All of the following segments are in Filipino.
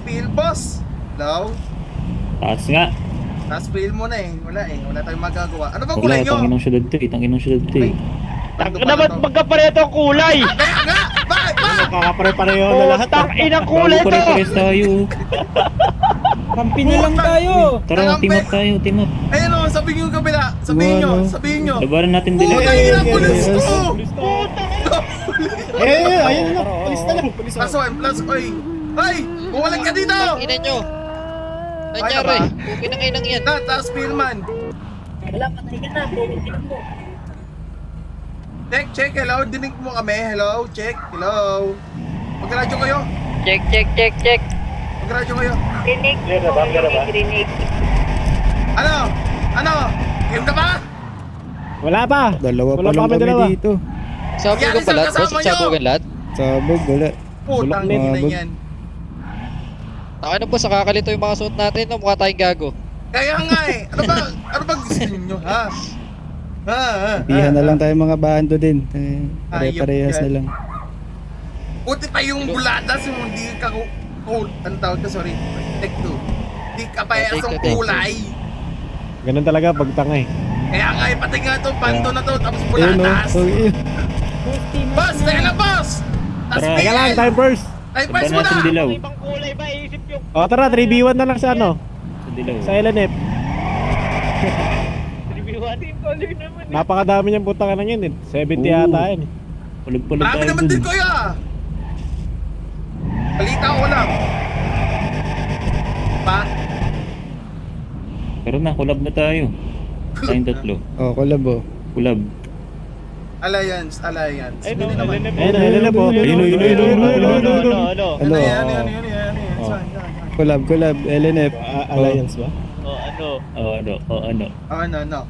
spill, boss. Hello? Taas nga. Na-spill mo na eh. Wala tayong magagawa. Ano ba Wala, kulay nyo? tangin ng syudad to eh. Tangin ng syudad to eh. Dapat magkapareto ang kulay! Kaya nga! Bakit? Kakapare-pareho na lahat. Putang inang kulay Bago to! pare-pares tayo. Kampi na lang tayo. Tara, team up tayo, team up. Ayun o, sabihin nyo kabila. Sabihin nyo. Labanan natin din. Puta ina, pulis ko! Ayun na. Pulis na lang. Pulis na. Plus, oy! Ay! Buwalan ka dito! Ina nyo. Nangyari. Okay na kayo nang yan. Taas Pillman. Check, hello, dinig mo kami, hello, check, hello. Magradyo kayo, Check. magradyo kayo. Rinig po, rinig. Ano? Game ka ba? Wala pa. Dalawa Wala pa lang pa kami kami dito. Sabugan pa lahat. Boss, sabugan lahat. Sabog, wala. Putang Bulak, ina mabag. yan. Taka na boss, nakakalito yung mga suot natin. No? Mukha tayong gago. Kaya nga eh, ano ba gusto ninyo, ha? Pihan na lang tayo mga bando din. Ayop Pare-parehas yan. na lang. Buti pa yung buladas, yung hindi ka ano tawag ka, sorry, take two. Hindi ka parehas ng Take two. kulay. Ganun talaga pag tanga eh. Kaya nga eh, pati nga to, bando na to, tapos Ayun o. buladas. Boss, teka lang boss! Tas Tara. Teka lang, time first. Time Labanan first mo natin na! dilaw. Ibang kulay ba isip yung... O tara, 3v1 na lang sa ano. Sa dilaw. Sa LNF. Reviewan yung kulay naman. Napakadami niyang putang na yun eh. 70 yata yun eh. Pulog-pulog Marami tayo naman din dun. kuya! Balita ko lang. Pa? Pero na, collab na tayo. Tayong tatlo. Oh, collab o. Collab. Alliance. Ay, no, Hindi naman. LNF po. Ano? Ano Ano? yan? Oh. Saan? Collab, LNF. Alliance ba? Ano. Ano?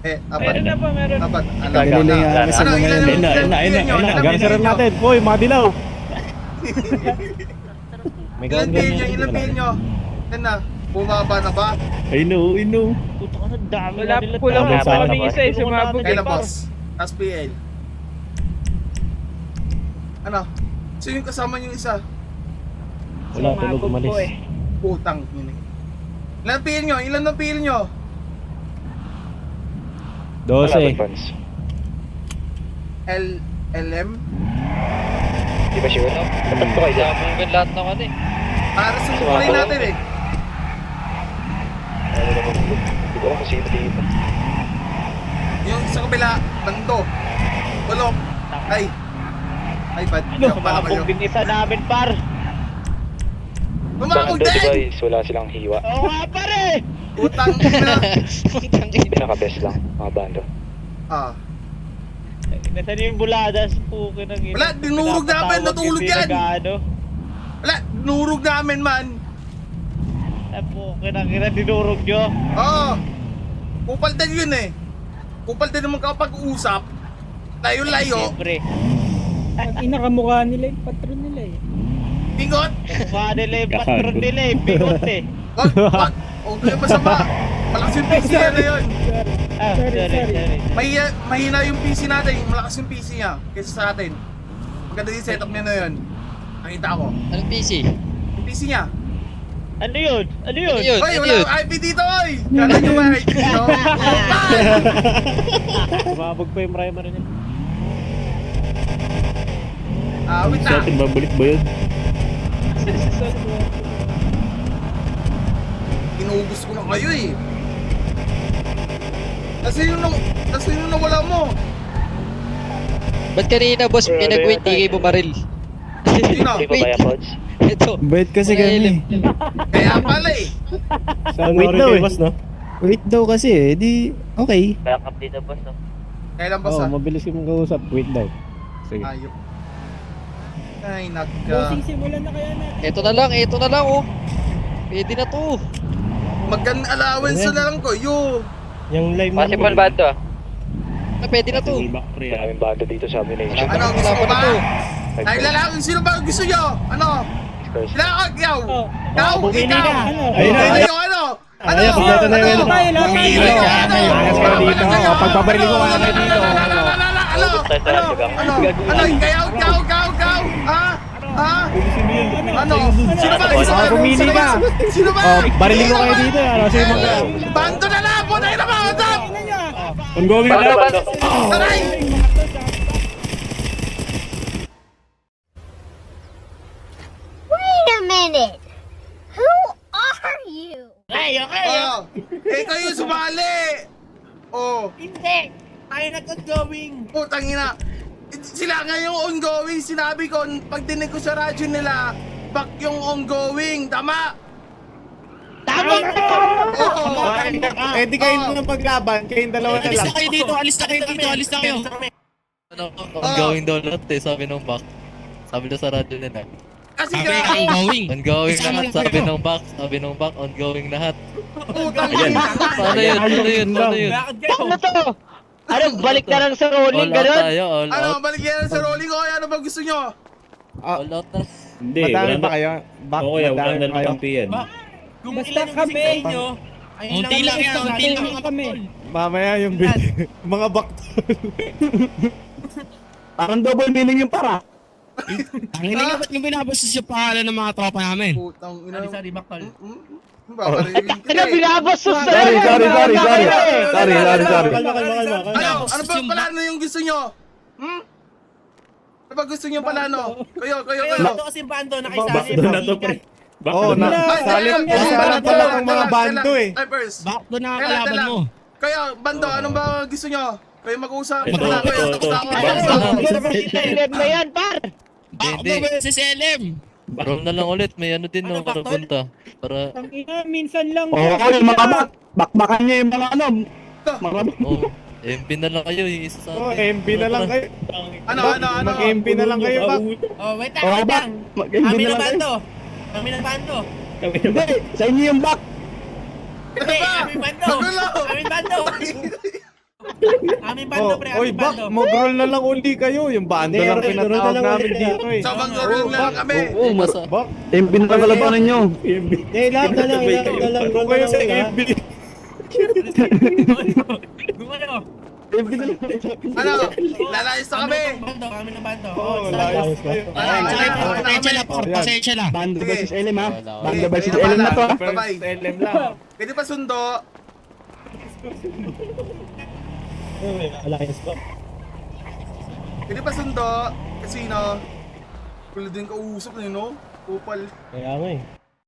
Apat. Meron na pa, meron. Apat. Galing nga kami sa mga yan. Garceran natin. Boy, mga dilaw. May Ilan ganun pill nyo? Yan na. Bumaba na ba? I know. Puto ka na dami Wala, na nila. kulang Tama, pa tama, kaming tama. isa eh, Sumabog Kailan pa. boss? SPL. Ano? Sino yung kasama nyo isa? Wala, tulog umalis. Putang. Ilan pill nyo? Ilan na pill nyo? 12. LM? Di ba sure, no? Dapat ko kayo dyan. Sabugan lahat ng ano eh. Para sa kulay natin eh. Hindi ko alam kung sino dito. Yung sa kabila, bando. Bulok. Ay, bad. Ano, sumabog din isa namin, par. Bumabog din! wala silang hiwa. Oo nga, pare! Putang ina. Putang ina. Pinaka-best lang, mga bando. Ah. Nasaan yung buladas? Pukin ang ina. Wala, dinurog namin, natulog yan. Ano? Wala, nurog namin man. Pukin ang ina, dinurog nyo. Oo. Kupal din yun eh. Kupal din naman kapag-uusap. Layo-layo. Siyempre. Inakamukha nila yung patron nila eh. Bingot. Mukha nila yung patron nila eh. Bigot eh. Wag. Huwag kayo masama. Malakas yung PC niya na yun. Sorry. Mahina yung PC natin. Malakas yung PC niya. Kaysa sa atin. Maganda yung setup niya na yun. Nakita ko. Anong PC? Yung PC niya. Ano yun? Ano yun? Oy, wala akong IP dito, oy! Kala nyo ba IP dito? Sumabog pa yung primary nila. Wait Sa na. atin, babalik ba yun? Inubos ko na kayo eh. Kasi yung nawala mo. Ba't kanina boss, pinag-wait, di kayo bumaril? Sino? Wait. Ito. Bait kasi kami. Kaya pala eh. Wait daw eh. no? Wait daw kasi eh. Di, okay. Kailan ba Oo, sa? mabilis yung kausap. Wait daw. Sige. Ayop. Ay, nagka. simulan na kaya natin. Ito na lang oh. Pwede na to. Magkan allowance na lang ko, yo. Yung live Possible ba ito? Pwede na to. Back pre ah. bando dito sa Amination. Ano, gusto mo ba? Ay, lalaki, sino ba gusto nyo? Ano? Lalaki, yaw! Yaw, bumili ikaw! ka. Ano? Ano? Ano? kompleto na yun. Pumili ka, ano? Angas kayo dito. Pagpabariling ko ka na dito. Ano? Ano? Ano? Kayaw? Ha? Ha? Ano? Sino ba? Pumili ka. Sino ba? Barilin ko kayo dito. Kasi Bando na lang! Punay na mga utap! Ongoing na. Taray! Wait a minute. Who are you? Oh, ikaw yung sumali! Oh, Hindi. tayo nag-ongoing. putang ina. Sila nga yung ongoing, sinabi ko, pag dinig ko sa radyo nila, back yung ongoing, tama? Oo. Eh di kayo ng paglaban, kayong dalawa na lang. Alis na kayo. Ongoing daw lahat eh, sabi ng back. Sabi daw sa radyo nila. Kasi nga, Ongoing lahat, sabi ng back, ongoing lahat. putang ina. Paano yun? Ano to? Ano, balik na lang sa rolling, All out gano'n? tayo, all Ano, out. balik yan sa rolling ko, ano ba gusto nyo? All out na. Hindi, Madami wala pa na. kayo. Back, Oo, wala madami na pa kayo. kampiyan. Basta kami. Unti lang yan, unti lang. Kami. Mamaya yung mga back. Parang double meaning yung para. Tangin na ba't yung binabastos yung pangalan ng mga tropa namin? Putang ina. Sorry, Baktol. Babarilin kita Ano, eh. binabastos na Sorry. Ano ba plano yung gusto nyo? Ano ba gusto nyo plano? Kayo. Back Doon na to, pre. Back Oo, doon na. salat pala ng mga bando eh. Typers. Back doon na Kailan, kalaban kailan? mo. Kayo, bando, anong ba gusto nyo? Kayo mag-usap. Ito. Silent na yan, par! Back Hindi. doon versus LM. Roll na lang ulit, may ano din no, para punta. Para, Ang ina, minsan lang. Oo, yung mga bak. Bakbakan niya yung mga ano. Mga oh, MP na lang kayo, yung isa sa Oh, atin. MP na lang kayo. Ano? Mag-MP na lang kayo, Back. Oh, wait Oo, bak. Mag-MP na lang kayo. Kami na bando. Hindi, sa inyo yung bak. Ano ba? Magulo! bando. Oy, Back, mag-roll na lang uli kayo. Yung bando lang pinatawag namin dito eh. So mag-roll na lang kami. Oo, masa. Back, MP na lang kalabanan nyo. ilap na lang. Kung kayo sa MP. MP na lang. Ano? Lalayas na kami. Oo, layas kayo. Pasensya na, por. Pasensya na. Bando Sige. versus LM ha. Bando Sige, versus sige, LM na to ha. Bye-bye. First LM lang. Pwede pa sundo. Pwede pa sundo. Kasi no, kulo din kausap na no? Kupal. Kaya nga eh.